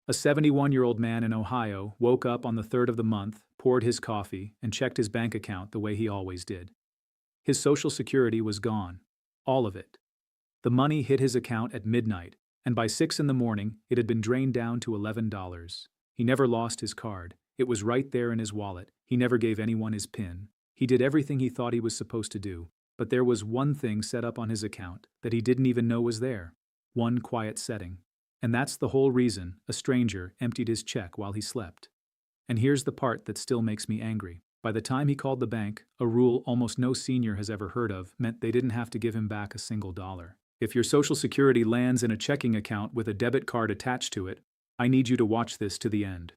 A 71-year-old man in Ohio woke up on the 3rd of the month, poured his coffee, and checked his bank account the way he always did. His Social Security was gone. All of it. The money hit his account at midnight, and by 6 in the morning, it had been drained down to $11. He never lost his card. It was right there in his wallet. He never gave anyone his PIN. He did everything he thought he was supposed to do, but there was one thing set up on his account that he didn't even know was there. One quiet setting. And that's the whole reason a stranger emptied his check while he slept. And here's the part that still makes me angry. By the time he called the bank, a rule almost no senior has ever heard of meant they didn't have to give him back a single dollar. If your Social Security lands in a checking account with a debit card attached to it, I need you to watch this to the end.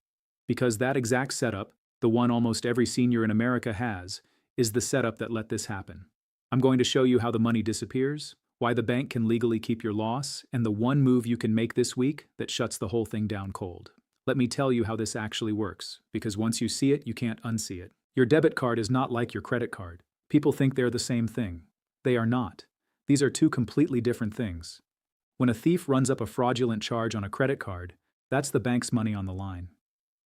Because that exact setup, the one almost every senior in America has, is the setup that let this happen. I'm going to show you how the money disappears, why the bank can legally keep your loss, and the one move you can make this week that shuts the whole thing down cold. Let me tell you how this actually works, because once you see it, you can't unsee it. Your debit card is not like your credit card. People think they're the same thing. They are not. These are two completely different things. When a thief runs up a fraudulent charge on a credit card, that's the bank's money on the line.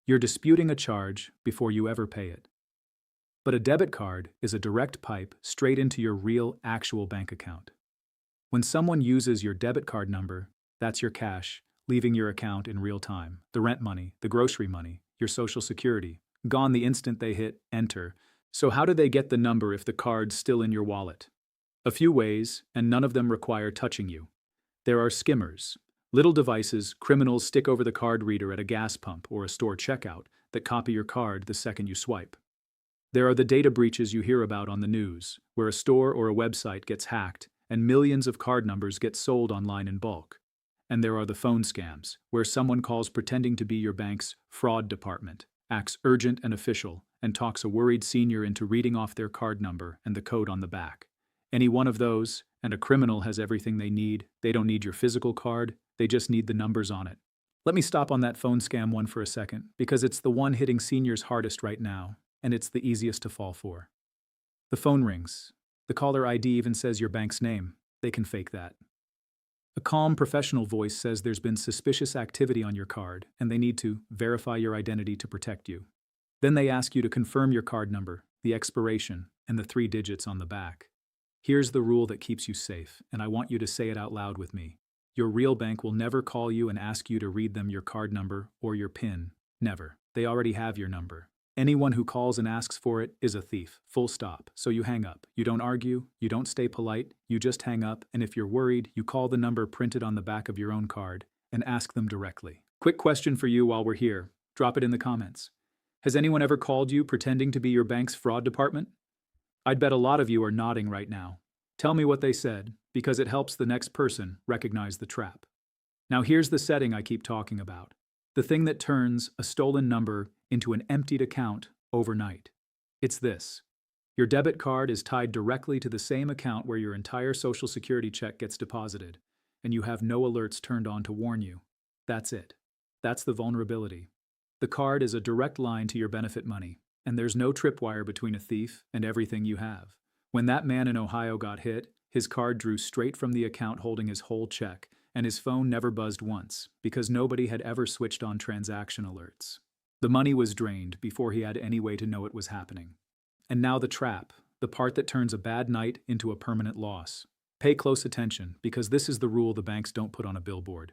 You're disputing a charge before you ever pay it. But a debit card is a direct pipe straight into your real, actual bank account. When someone uses your debit card number, that's your cash, leaving your account in real time. The rent money, the grocery money, your Social Security, gone the instant they hit enter. So how do they get the number if the card's still in your wallet? A few ways, and none of them require touching you. There are skimmers, little devices criminals stick over the card reader at a gas pump or a store checkout that copy your card the second you swipe. There are the data breaches you hear about on the news, where a store or a website gets hacked and millions of card numbers get sold online in bulk. And there are the phone scams, where someone calls pretending to be your bank's fraud department, acts urgent and official, and talks a worried senior into reading off their card number and the code on the back. Any one of those, and a criminal has everything they need. They don't need your physical card, they just need the numbers on it. Let me stop on that phone scam one for a second, because it's the one hitting seniors hardest right now, and it's the easiest to fall for. The phone rings. The caller ID even says your bank's name. They can fake that. A calm, professional voice says there's been suspicious activity on your card, and they need to verify your identity to protect you. Then they ask you to confirm your card number, the expiration, and the 3 digits on the back. Here's the rule that keeps you safe, and I want you to say it out loud with me. Your real bank will never call you and ask you to read them your card number or your PIN. Never. They already have your number. Anyone who calls and asks for it is a thief, full stop. So you hang up. You don't argue, you don't stay polite, you just hang up, and if you're worried, you call the number printed on the back of your own card and ask them directly. Quick question for you while we're here. Drop it in the comments. Has anyone ever called you pretending to be your bank's fraud department? I'd bet a lot of you are nodding right now. Tell me what they said, because it helps the next person recognize the trap. Now here's the setting I keep talking about. The thing that turns a stolen number into an emptied account overnight. It's this. Your debit card is tied directly to the same account where your entire Social Security check gets deposited, and you have no alerts turned on to warn you. That's it. That's the vulnerability. The card is a direct line to your benefit money, and there's no tripwire between a thief and everything you have. When that man in Ohio got hit, his card drew straight from the account holding his whole check, and his phone never buzzed once, because nobody had ever switched on transaction alerts. The money was drained before he had any way to know it was happening. And now the trap, the part that turns a bad night into a permanent loss. Pay close attention, because this is the rule the banks don't put on a billboard.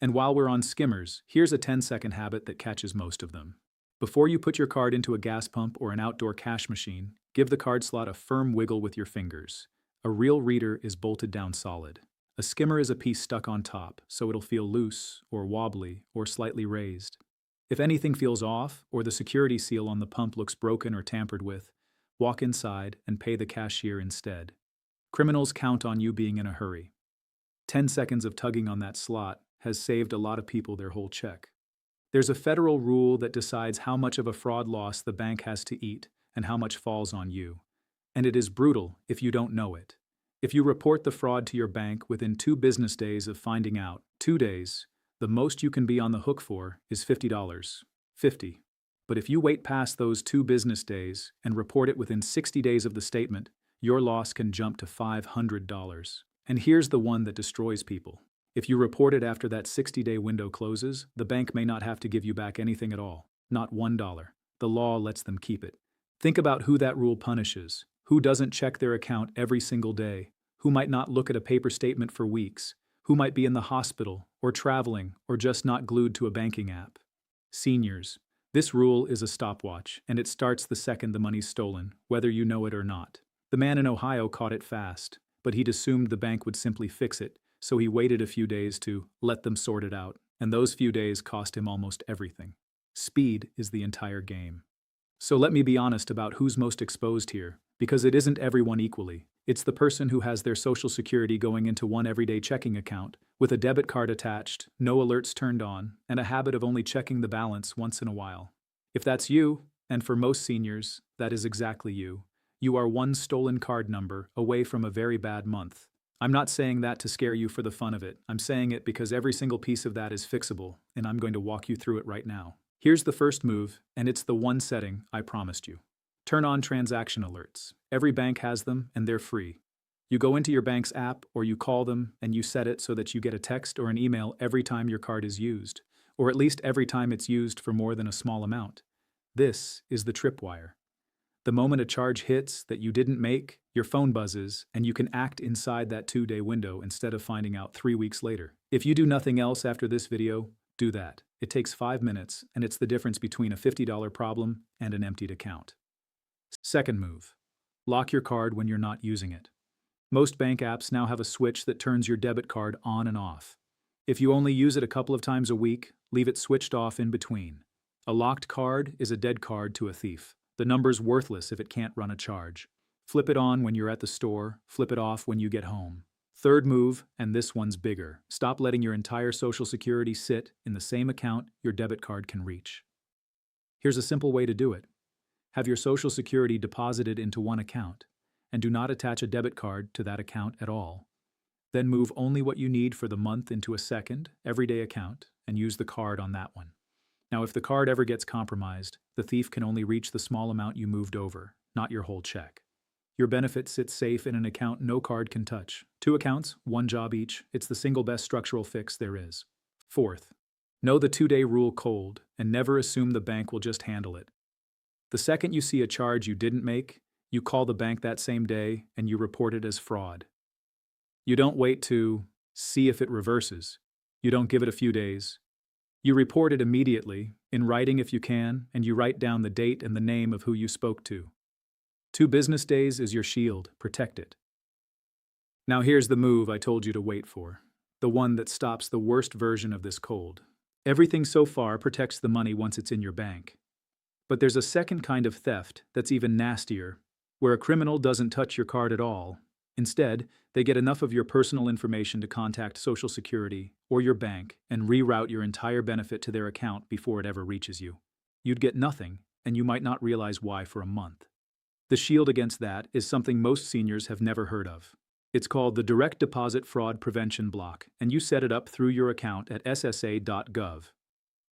And while we're on skimmers, here's a 10-second habit that catches most of them. Before you put your card into a gas pump or an outdoor cash machine, give the card slot a firm wiggle with your fingers. A real reader is bolted down solid. A skimmer is a piece stuck on top, so it'll feel loose, or wobbly, or slightly raised. If anything feels off, or the security seal on the pump looks broken or tampered with, walk inside and pay the cashier instead. Criminals count on you being in a hurry. 10 seconds of tugging on that slot has saved a lot of people their whole check. There's a federal rule that decides how much of a fraud loss the bank has to eat and how much falls on you. And it is brutal if you don't know it. If you report the fraud to your bank within 2 business days of finding out, 2 days, the most you can be on the hook for is $50. 50. But if you wait past those 2 business days and report it within 60 days of the statement, your loss can jump to $500. And here's the one that destroys people. If you report it after that 60-day window closes, the bank may not have to give you back anything at all, not $1. The law lets them keep it. Think about who that rule punishes, who doesn't check their account every single day, who might not look at a paper statement for weeks, who might be in the hospital, or traveling, or just not glued to a banking app. Seniors. This rule is a stopwatch, and it starts the second the money's stolen, whether you know it or not. The man in Ohio caught it fast, but he'd assumed the bank would simply fix it, so he waited a few days to let them sort it out, and those few days cost him almost everything. Speed is the entire game. So let me be honest about who's most exposed here, because it isn't everyone equally. It's the person who has their Social Security going into one everyday checking account, with a debit card attached, no alerts turned on, and a habit of only checking the balance once in a while. If that's you, and for most seniors, that is exactly you, you are one stolen card number away from a very bad month. I'm not saying that to scare you for the fun of it. I'm saying it because every single piece of that is fixable, and I'm going to walk you through it right now. Here's the first move, and it's the one setting I promised you. Turn on transaction alerts. Every bank has them, and they're free. You go into your bank's app, or you call them, and you set it so that you get a text or an email every time your card is used, or at least every time it's used for more than a small amount. This is the tripwire. The moment a charge hits that you didn't make, your phone buzzes, and you can act inside that 2-day window instead of finding out 3 weeks later. If you do nothing else after this video, do that. It takes 5 minutes, and it's the difference between a $50 problem and an emptied account. Second move. Lock your card when you're not using it. Most bank apps now have a switch that turns your debit card on and off. If you only use it a couple of times a week, leave it switched off in between. A locked card is a dead card to a thief. The number's worthless if it can't run a charge. Flip it on when you're at the store, flip it off when you get home. Third move, and this one's bigger. Stop letting your entire Social Security sit in the same account your debit card can reach. Here's a simple way to do it. Have your Social Security deposited into one account, and do not attach a debit card to that account at all. Then move only what you need for the month into a second, everyday account, and use the card on that one. Now, if the card ever gets compromised, the thief can only reach the small amount you moved over, not your whole check. Your benefit sits safe in an account no card can touch. 2 accounts, 1 job each. It's the single best structural fix there is. Fourth, know the 2-day rule cold and never assume the bank will just handle it. The second you see a charge you didn't make, you call the bank that same day and you report it as fraud. You don't wait to see if it reverses. You don't give it a few days. You report it immediately, in writing if you can, and you write down the date and the name of who you spoke to. 2 business days is your shield. Protect it. Now here's the move I told you to wait for. The one that stops the worst version of this cold. Everything so far protects the money once it's in your bank. But there's a second kind of theft that's even nastier, where a criminal doesn't touch your card at all. Instead, they get enough of your personal information to contact Social Security or your bank and reroute your entire benefit to their account before it ever reaches you. You'd get nothing, and you might not realize why for a month. The shield against that is something most seniors have never heard of. It's called the Direct Deposit Fraud Prevention Block, and you set it up through your account at ssa.gov.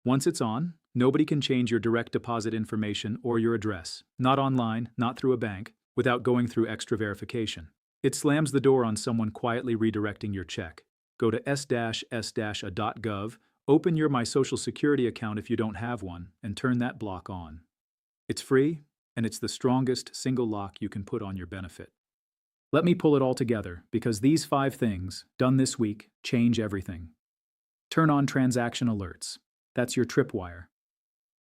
Once it's on, nobody can change your direct deposit information or your address, not online, not through a bank, without going through extra verification. It slams the door on someone quietly redirecting your check. Go to s-s.gov, open your My Social Security account if you don't have one, and turn that block on. It's free, and it's the strongest single lock you can put on your benefit. Let me pull it all together, because these 5 things, done this week, change everything. Turn on transaction alerts. That's your tripwire.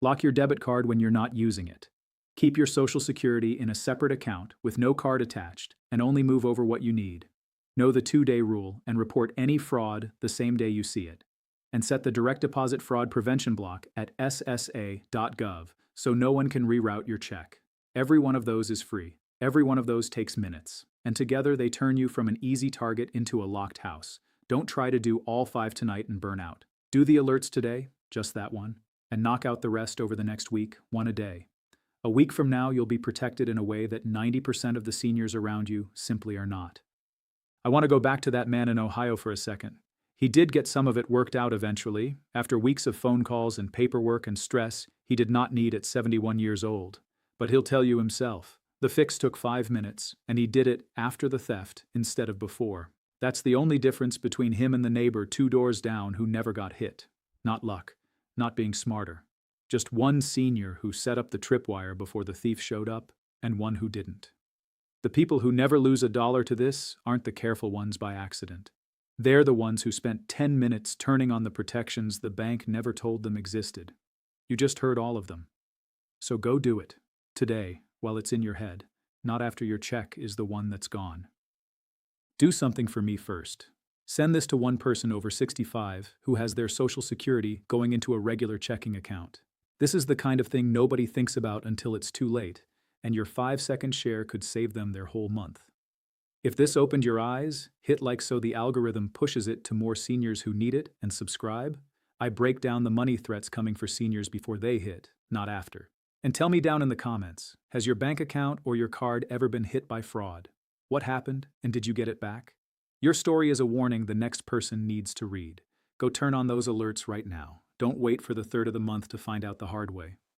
Lock your debit card when you're not using it. Keep your Social Security in a separate account with no card attached and only move over what you need. Know the 2-day rule and report any fraud the same day you see it. And set the Direct Deposit Fraud Prevention Block at ssa.gov so no one can reroute your check. Every one of those is free. Every one of those takes minutes. And together they turn you from an easy target into a locked house. Don't try to do all 5 tonight and burn out. Do the alerts today, just that one, and knock out the rest over the next week, 1 a day. A week from now, you'll be protected in a way that 90% of the seniors around you simply are not. I want to go back to that man in Ohio for a second. He did get some of it worked out eventually. After weeks of phone calls and paperwork and stress he did not need at 71 years old. But he'll tell you himself. The fix took 5 minutes, and he did it after the theft instead of before. That's the only difference between him and the neighbor 2 doors down who never got hit. Not luck, not being smarter. Just one senior who set up the tripwire before the thief showed up, and one who didn't. The people who never lose a dollar to this aren't the careful ones by accident. They're the ones who spent 10 minutes turning on the protections the bank never told them existed. You just heard all of them. So go do it. Today, while it's in your head, not after your check is the one that's gone. Do something for me first. Send this to one person over 65 who has their Social Security going into a regular checking account. This is the kind of thing nobody thinks about until it's too late, and your 5-second share could save them their whole month. If this opened your eyes, hit like so the algorithm pushes it to more seniors who need it, and subscribe. I break down the money threats coming for seniors before they hit, not after. And tell me down in the comments, has your bank account or your card ever been hit by fraud? What happened, and did you get it back? Your story is a warning the next person needs to read. Go turn on those alerts right now. Don't wait for the third of the month to find out the hard way.